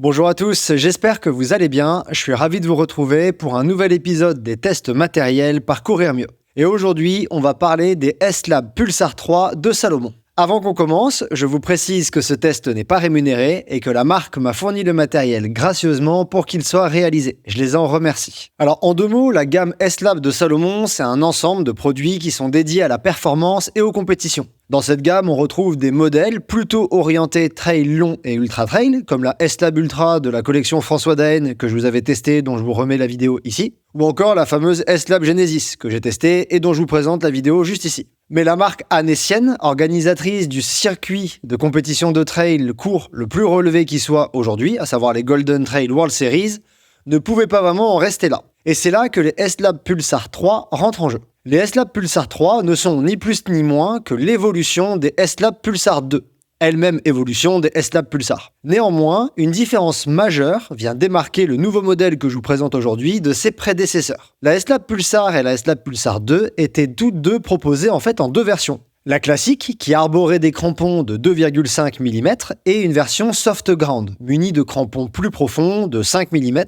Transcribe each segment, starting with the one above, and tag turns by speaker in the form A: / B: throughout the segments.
A: Bonjour à tous, j'espère que vous allez bien. Je suis ravi de vous retrouver pour un nouvel épisode des tests matériels par Courir Mieux. Et aujourd'hui, on va parler des S-Lab Pulsar 3 de Salomon. Avant qu'on commence, je vous précise que ce test n'est pas rémunéré et que la marque m'a fourni le matériel gracieusement pour qu'il soit réalisé. Je les en remercie. Alors en deux mots, la gamme S-Lab de Salomon, c'est un ensemble de produits qui sont dédiés à la performance et aux compétitions. Dans cette gamme, on retrouve des modèles plutôt orientés trail long et ultra trail, comme la S-Lab Ultra de la collection François Daen que je vous avais testé, dont je vous remets la vidéo ici, ou encore la fameuse S-Lab Genesis que j'ai testée et dont je vous présente la vidéo juste ici. Mais la marque annécienne, organisatrice du circuit de compétition de trail court le plus relevé qui soit aujourd'hui, à savoir les Golden Trail World Series, ne pouvait pas vraiment en rester là. Et c'est là que les S-Lab Pulsar 3 rentrent en jeu. Les S-Lab Pulsar 3 ne sont ni plus ni moins que l'évolution des S-Lab Pulsar 2, elle-même évolution des S-Lab Pulsar. Néanmoins, une différence majeure vient démarquer le nouveau modèle que je vous présente aujourd'hui de ses prédécesseurs. La S-Lab Pulsar et la S-Lab Pulsar 2 étaient toutes deux proposées en deux versions. La classique, qui arborait des crampons de 2,5 mm, et une version soft ground, munie de crampons plus profonds de 5 mm,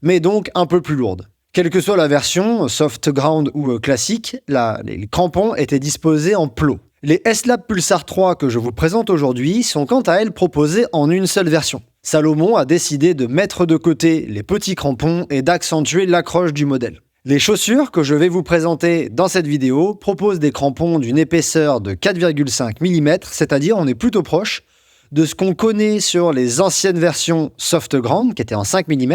A: mais donc un peu plus lourde. Quelle que soit la version, soft ground ou classique, les crampons étaient disposés en plot. Les S-Lab Pulsar 3 que je vous présente aujourd'hui sont quant à elles proposés en une seule version. Salomon a décidé de mettre de côté les petits crampons et d'accentuer l'accroche du modèle. Les chaussures que je vais vous présenter dans cette vidéo proposent des crampons d'une épaisseur de 4,5 mm, c'est-à-dire on est plutôt proche de ce qu'on connaît sur les anciennes versions soft ground, qui étaient en 5 mm,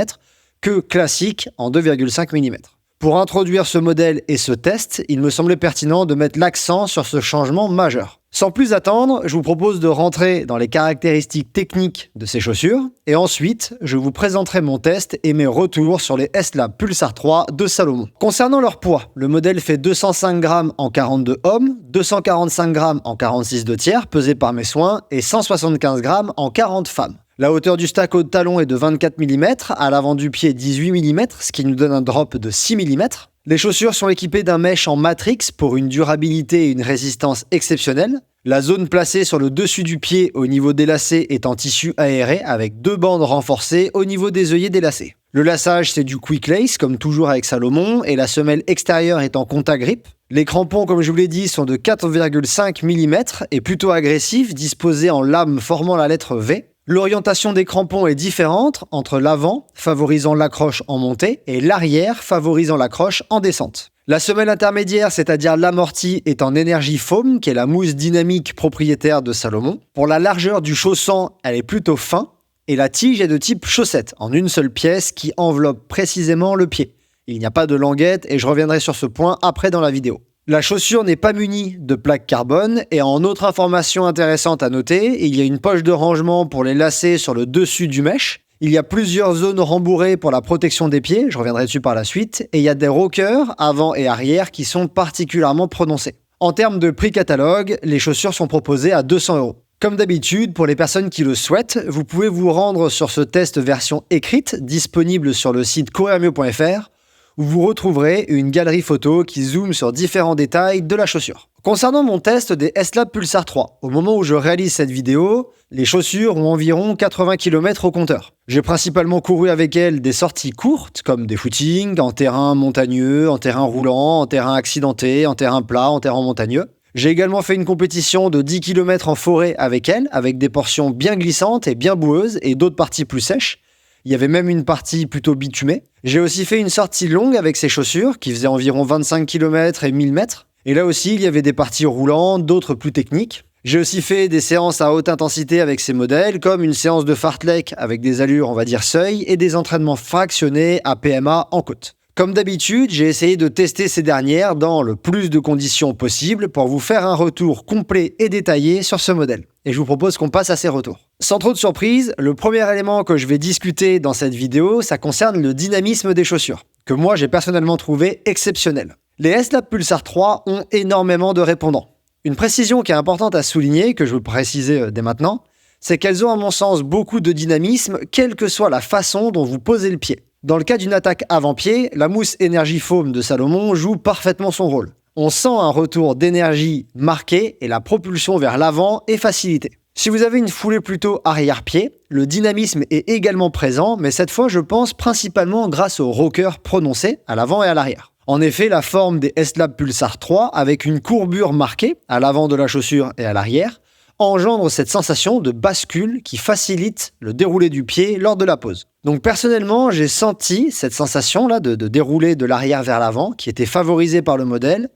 A: que classique en 2,5 mm. Pour introduire ce modèle et ce test, il me semblait pertinent de mettre l'accent sur ce changement majeur. Sans plus attendre, je vous propose de rentrer dans les caractéristiques techniques de ces chaussures, et ensuite, je vous présenterai mon test et mes retours sur les S-Lab Pulsar 3 de Salomon. Concernant leur poids, le modèle fait 205 grammes en 42 hommes, 245 grammes en 46 2/3, pesé par mes soins, et 175 grammes en 40 femmes. La hauteur du stack au talon est de 24 mm, à l'avant du pied 18 mm, ce qui nous donne un drop de 6 mm. Les chaussures sont équipées d'un mesh en matrix pour une durabilité et une résistance exceptionnelles. La zone placée sur le dessus du pied au niveau des lacets est en tissu aéré avec 2 bandes renforcées au niveau des œillets des lacets. Le laçage, c'est du quick lace comme toujours avec Salomon et la semelle extérieure est en contact grip. Les crampons, comme je vous l'ai dit, sont de 4,5 mm et plutôt agressifs, disposés en lame formant la lettre V. L'orientation des crampons est différente entre l'avant, favorisant l'accroche en montée, et l'arrière, favorisant l'accroche en descente. La semelle intermédiaire, c'est-à-dire l'amorti, est en énergie foam, qui est la mousse dynamique propriétaire de Salomon. Pour la largeur du chausson, elle est plutôt fin, et la tige est de type chaussette, en une seule pièce qui enveloppe précisément le pied. Il n'y a pas de languette, et je reviendrai sur ce point après dans la vidéo. La chaussure n'est pas munie de plaques carbone et en autre information intéressante à noter, il y a une poche de rangement pour les lacets sur le dessus du mesh. Il y a plusieurs zones rembourrées pour la protection des pieds, je reviendrai dessus par la suite, et il y a des rockers avant et arrière qui sont particulièrement prononcés. En termes de prix catalogue, les chaussures sont proposées à 200 €. Comme d'habitude, pour les personnes qui le souhaitent, vous pouvez vous rendre sur ce test version écrite disponible sur le site courirmieux.fr où vous retrouverez une galerie photo qui zoome sur différents détails de la chaussure. Concernant mon test des S-Lab Pulsar 3, au moment où je réalise cette vidéo, les chaussures ont environ 80 km au compteur. J'ai principalement couru avec elles des sorties courtes, comme des footings, en terrain montagneux, en terrain roulant, en terrain accidenté, en terrain plat, en terrain montagneux. J'ai également fait une compétition de 10 km en forêt avec elles, avec des portions bien glissantes et bien boueuses et d'autres parties plus sèches. Il y avait même une partie plutôt bitumée. J'ai aussi fait une sortie longue avec ces chaussures, qui faisait environ 25 km et 1000 mètres. Et là aussi, il y avait des parties roulantes, d'autres plus techniques. J'ai aussi fait des séances à haute intensité avec ces modèles, comme une séance de fartlek avec des allures, on va dire seuil, et des entraînements fractionnés à PMA en côte. Comme d'habitude, j'ai essayé de tester ces dernières dans le plus de conditions possibles pour vous faire un retour complet et détaillé sur ce modèle. Et je vous propose qu'on passe à ces retours. Sans trop de surprise, le premier élément que je vais discuter dans cette vidéo, ça concerne le dynamisme des chaussures, que moi j'ai personnellement trouvé exceptionnel. Les S-Lab Pulsar 3 ont énormément de répondants. Une précision qui est importante à souligner, que je veux préciser dès maintenant, c'est qu'elles ont à mon sens beaucoup de dynamisme, quelle que soit la façon dont vous posez le pied. Dans le cas d'une attaque avant-pied, la mousse Energy Foam de Salomon joue parfaitement son rôle. On sent un retour d'énergie marqué et la propulsion vers l'avant est facilitée. Si vous avez une foulée plutôt arrière-pied, le dynamisme est également présent, mais cette fois je pense principalement grâce au rocker prononcé à l'avant et à l'arrière. En effet, la forme des S-Lab Pulsar 3, avec une courbure marquée à l'avant de la chaussure et à l'arrière, engendre cette sensation de bascule qui facilite le déroulé du pied lors de la pose. Donc personnellement, j'ai senti cette sensation-là de dérouler de l'arrière vers l'avant, qui était favorisée par le modèle,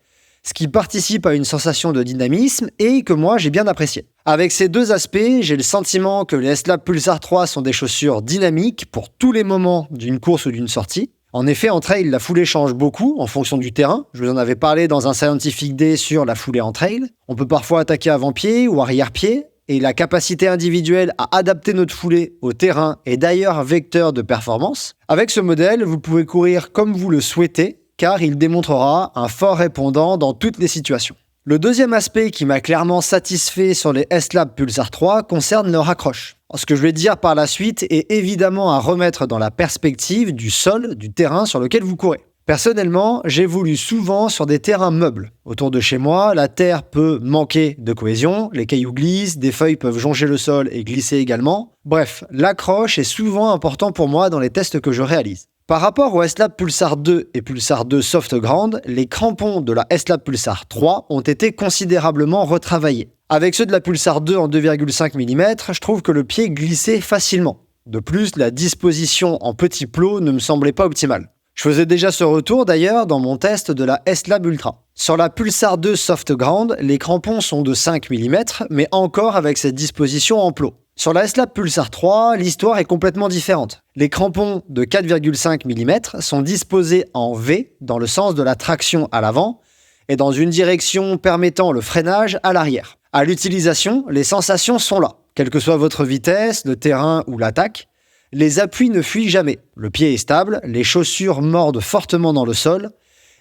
A: ce qui participe à une sensation de dynamisme et que moi j'ai bien apprécié. Avec ces deux aspects, j'ai le sentiment que les S-Lab Pulsar 3 sont des chaussures dynamiques pour tous les moments d'une course ou d'une sortie. En effet, en trail, la foulée change beaucoup en fonction du terrain. Je vous en avais parlé dans un Scientific Day sur la foulée en trail. On peut parfois attaquer avant-pied ou arrière-pied, et la capacité individuelle à adapter notre foulée au terrain est d'ailleurs vecteur de performance. Avec ce modèle, vous pouvez courir comme vous le souhaitez, car il démontrera un fort répondant dans toutes les situations. Le deuxième aspect qui m'a clairement satisfait sur les S-Lab Pulsar 3 concerne leur accroche. Ce que je vais dire par la suite est évidemment à remettre dans la perspective du sol, du terrain sur lequel vous courez. Personnellement, j'évolue souvent sur des terrains meubles. Autour de chez moi, la terre peut manquer de cohésion, les cailloux glissent, des feuilles peuvent jonger le sol et glisser également. Bref, l'accroche est souvent important pour moi dans les tests que je réalise. Par rapport au S-Lab Pulsar 2 et Pulsar 2 Soft Ground, les crampons de la S-Lab Pulsar 3 ont été considérablement retravaillés. Avec ceux de la Pulsar 2 en 2,5 mm, je trouve que le pied glissait facilement. De plus, la disposition en petit plot ne me semblait pas optimale. Je faisais déjà ce retour d'ailleurs dans mon test de la S-Lab Ultra. Sur la Pulsar 2 Soft Ground, les crampons sont de 5 mm, mais encore avec cette disposition en plot. Sur la S-Lab Pulsar 3, l'histoire est complètement différente. Les crampons de 4,5 mm sont disposés en V dans le sens de la traction à l'avant et dans une direction permettant le freinage à l'arrière. À l'utilisation, les sensations sont là. Quelle que soit votre vitesse, le terrain ou l'attaque, les appuis ne fuient jamais. Le pied est stable, les chaussures mordent fortement dans le sol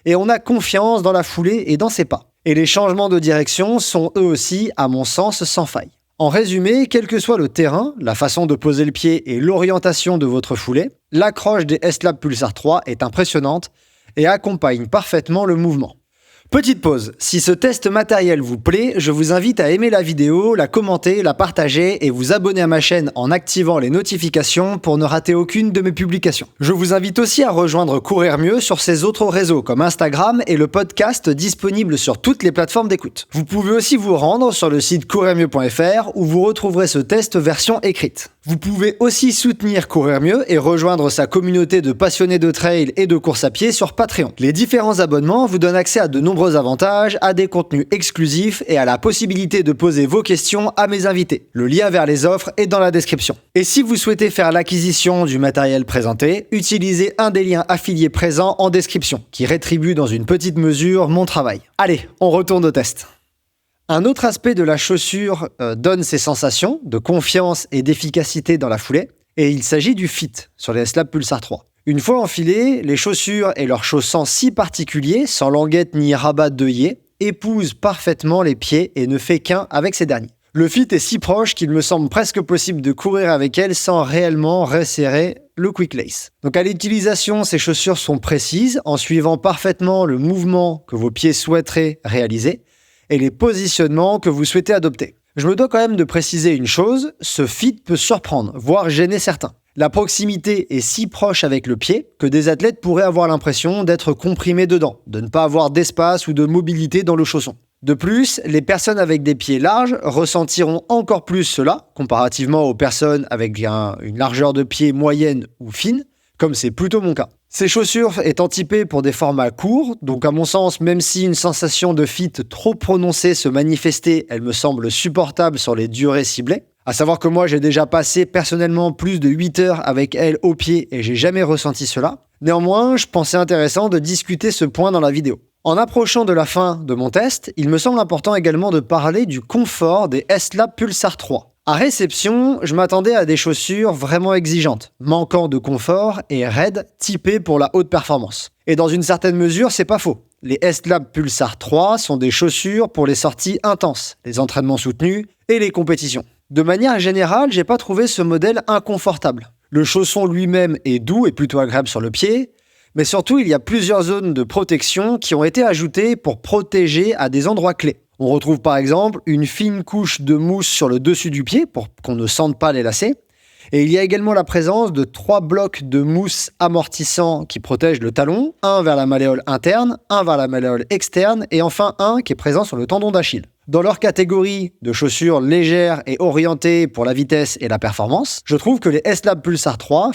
A: et on a confiance dans la foulée et dans ses pas. Et les changements de direction sont eux aussi, à mon sens, sans faille. En résumé, quel que soit le terrain, la façon de poser le pied et l'orientation de votre foulée, l'accroche des S-Lab Pulsar 3 est impressionnante et accompagne parfaitement le mouvement. Petite pause, si ce test matériel vous plaît, je vous invite à aimer la vidéo, la commenter, la partager et vous abonner à ma chaîne en activant les notifications pour ne rater aucune de mes publications. Je vous invite aussi à rejoindre Courir Mieux sur ses autres réseaux comme Instagram et le podcast disponible sur toutes les plateformes d'écoute. Vous pouvez aussi vous rendre sur le site courirmieux.fr où vous retrouverez ce test version écrite. Vous pouvez aussi soutenir Courir Mieux et rejoindre sa communauté de passionnés de trail et de course à pied sur Patreon. Les différents abonnements vous donnent accès à de nombreux avantages, à des contenus exclusifs et à la possibilité de poser vos questions à mes invités. Le lien vers les offres est dans la description. Et si vous souhaitez faire l'acquisition du matériel présenté, utilisez un des liens affiliés présents en description, qui rétribue dans une petite mesure mon travail. Allez, on retourne au test. Un autre aspect de la chaussure donne ces sensations de confiance et d'efficacité dans la foulée, et il s'agit du fit sur les S-Lab Pulsar 3. Une fois enfilées, les chaussures et leurs chaussants si particuliers, sans languette ni rabat d'œillet, épousent parfaitement les pieds et ne fait qu'un avec ces derniers. Le fit est si proche qu'il me semble presque possible de courir avec elles sans réellement resserrer le quick lace. Donc à l'utilisation, ces chaussures sont précises en suivant parfaitement le mouvement que vos pieds souhaiteraient réaliser et les positionnements que vous souhaitez adopter. Je me dois quand même de préciser une chose, ce fit peut surprendre, voire gêner certains. La proximité est si proche avec le pied que des athlètes pourraient avoir l'impression d'être comprimés dedans, de ne pas avoir d'espace ou de mobilité dans le chausson. De plus, les personnes avec des pieds larges ressentiront encore plus cela, comparativement aux personnes avec une largeur de pied moyenne ou fine, comme c'est plutôt mon cas. Ces chaussures étant typées pour des formats courts, donc à mon sens, même si une sensation de fit trop prononcée se manifestait, elle me semble supportable sur les durées ciblées. À savoir que moi, j'ai déjà passé personnellement plus de 8 heures avec elles au pied et j'ai jamais ressenti cela. Néanmoins, je pensais intéressant de discuter ce point dans la vidéo. En approchant de la fin de mon test, il me semble important également de parler du confort des S-Lab Pulsar 3. À réception, je m'attendais à des chaussures vraiment exigeantes, manquant de confort et raides, typées pour la haute performance. Et dans une certaine mesure, c'est pas faux. Les S-Lab Pulsar 3 sont des chaussures pour les sorties intenses, les entraînements soutenus et les compétitions. De manière générale, j'ai pas trouvé ce modèle inconfortable. Le chausson lui-même est doux et plutôt agréable sur le pied, mais surtout il y a plusieurs zones de protection qui ont été ajoutées pour protéger à des endroits clés. On retrouve par exemple une fine couche de mousse sur le dessus du pied pour qu'on ne sente pas les lacets. Et il y a également la présence de 3 blocs de mousse amortissant qui protègent le talon, un vers la malléole interne, un vers la malléole externe et enfin un qui est présent sur le tendon d'Achille. Dans leur catégorie de chaussures légères et orientées pour la vitesse et la performance, je trouve que les S-Lab Pulsar 3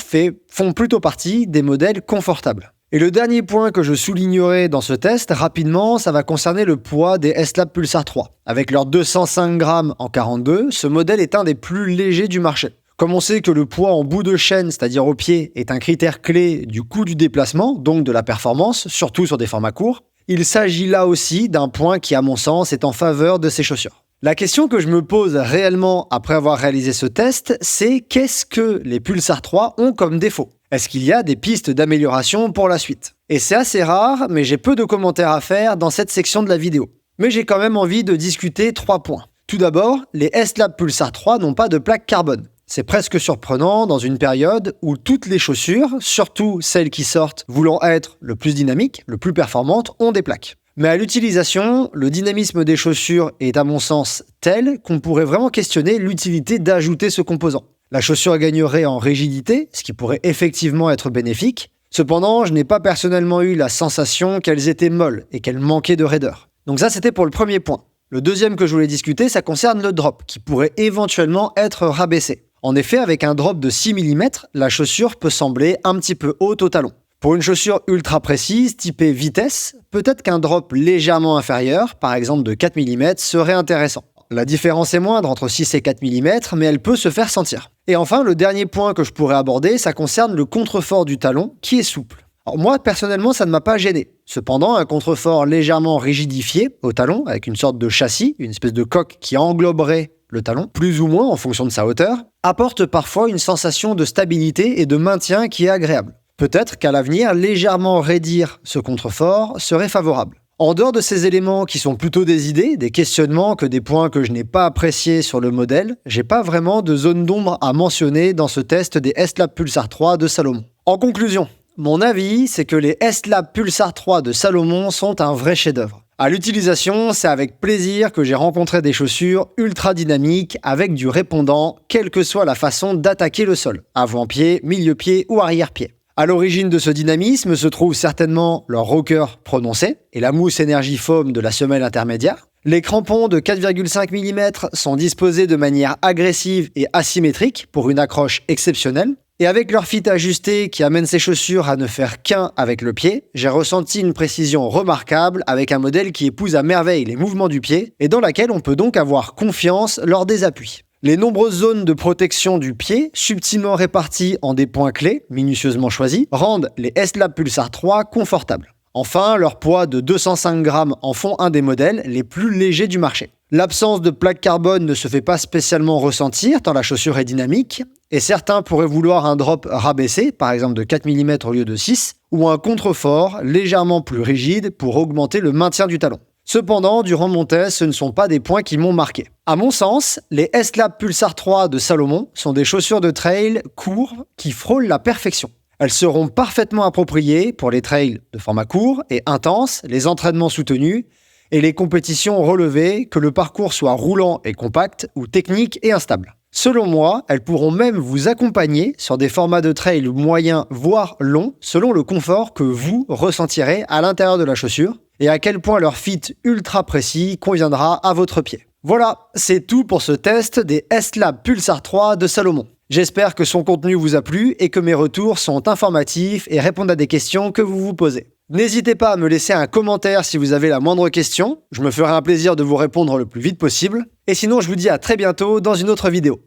A: font plutôt partie des modèles confortables. Et le dernier point que je soulignerai dans ce test, rapidement, ça va concerner le poids des S-Lab Pulsar 3. Avec leurs 205 grammes en 42, ce modèle est un des plus légers du marché. Comme on sait que le poids en bout de chaîne, c'est-à-dire au pied, est un critère clé du coût du déplacement, donc de la performance, surtout sur des formats courts, il s'agit là aussi d'un point qui, à mon sens, est en faveur de ces chaussures. La question que je me pose réellement après avoir réalisé ce test, c'est qu'est-ce que les Pulsar 3 ont comme défaut ? Est-ce qu'il y a des pistes d'amélioration pour la suite ? Et c'est assez rare, mais j'ai peu de commentaires à faire dans cette section de la vidéo. Mais j'ai quand même envie de discuter 3 points. Tout d'abord, les S-Lab Pulsar 3 n'ont pas de plaque carbone. C'est presque surprenant dans une période où toutes les chaussures, surtout celles qui sortent voulant être le plus dynamiques, le plus performantes, ont des plaques. Mais à l'utilisation, le dynamisme des chaussures est à mon sens tel qu'on pourrait vraiment questionner l'utilité d'ajouter ce composant. La chaussure gagnerait en rigidité, ce qui pourrait effectivement être bénéfique. Cependant, je n'ai pas personnellement eu la sensation qu'elles étaient molles et qu'elles manquaient de raideur. Donc ça, c'était pour le premier point. Le deuxième que je voulais discuter, ça concerne le drop, qui pourrait éventuellement être rabaissé. En effet, avec un drop de 6 mm, la chaussure peut sembler un petit peu haute au talon. Pour une chaussure ultra précise, typée vitesse, peut-être qu'un drop légèrement inférieur, par exemple de 4 mm, serait intéressant. La différence est moindre entre 6 et 4 mm, mais elle peut se faire sentir. Et enfin, le dernier point que je pourrais aborder, ça concerne le contrefort du talon, qui est souple. Alors moi, personnellement, ça ne m'a pas gêné. Cependant, un contrefort légèrement rigidifié au talon, avec une sorte de châssis, une espèce de coque qui engloberait le talon, plus ou moins en fonction de sa hauteur, apporte parfois une sensation de stabilité et de maintien qui est agréable. Peut-être qu'à l'avenir, légèrement raidir ce contrefort serait favorable. En dehors de ces éléments qui sont plutôt des idées, des questionnements que des points que je n'ai pas appréciés sur le modèle, j'ai pas vraiment de zone d'ombre à mentionner dans ce test des S-Lab Pulsar 3 de Salomon. En conclusion, mon avis, c'est que les S-Lab Pulsar 3 de Salomon sont un vrai chef-d'œuvre. À l'utilisation, c'est avec plaisir que j'ai rencontré des chaussures ultra dynamiques avec du répondant, quelle que soit la façon d'attaquer le sol, avant-pied, milieu-pied ou arrière-pied. À l'origine de ce dynamisme se trouve certainement leur rocker prononcé et la mousse énergie foam de la semelle intermédiaire. Les crampons de 4,5 mm sont disposés de manière agressive et asymétrique pour une accroche exceptionnelle. Et avec leur fit ajusté qui amène ces chaussures à ne faire qu'un avec le pied, j'ai ressenti une précision remarquable avec un modèle qui épouse à merveille les mouvements du pied et dans laquelle on peut donc avoir confiance lors des appuis. Les nombreuses zones de protection du pied, subtilement réparties en des points clés, minutieusement choisis, rendent les S-Lab Pulsar 3 confortables. Enfin, leur poids de 205 grammes en font un des modèles les plus légers du marché. L'absence de plaque carbone ne se fait pas spécialement ressentir tant la chaussure est dynamique, et certains pourraient vouloir un drop rabaissé, par exemple de 4 mm au lieu de 6, ou un contrefort légèrement plus rigide pour augmenter le maintien du talon. Cependant, durant mon test, ce ne sont pas des points qui m'ont marqué. À mon sens, les S-Lab Pulsar 3 de Salomon sont des chaussures de trail courts qui frôlent la perfection. Elles seront parfaitement appropriées pour les trails de format court et intense, les entraînements soutenus et les compétitions relevées, que le parcours soit roulant et compact ou technique et instable. Selon moi, elles pourront même vous accompagner sur des formats de trail moyens voire longs selon le confort que vous ressentirez à l'intérieur de la chaussure et à quel point leur fit ultra précis conviendra à votre pied. Voilà, c'est tout pour ce test des S-Lab Pulsar 3 de Salomon. J'espère que son contenu vous a plu et que mes retours sont informatifs et répondent à des questions que vous vous posez. N'hésitez pas à me laisser un commentaire si vous avez la moindre question, je me ferai un plaisir de vous répondre le plus vite possible. Et sinon, je vous dis à très bientôt dans une autre vidéo.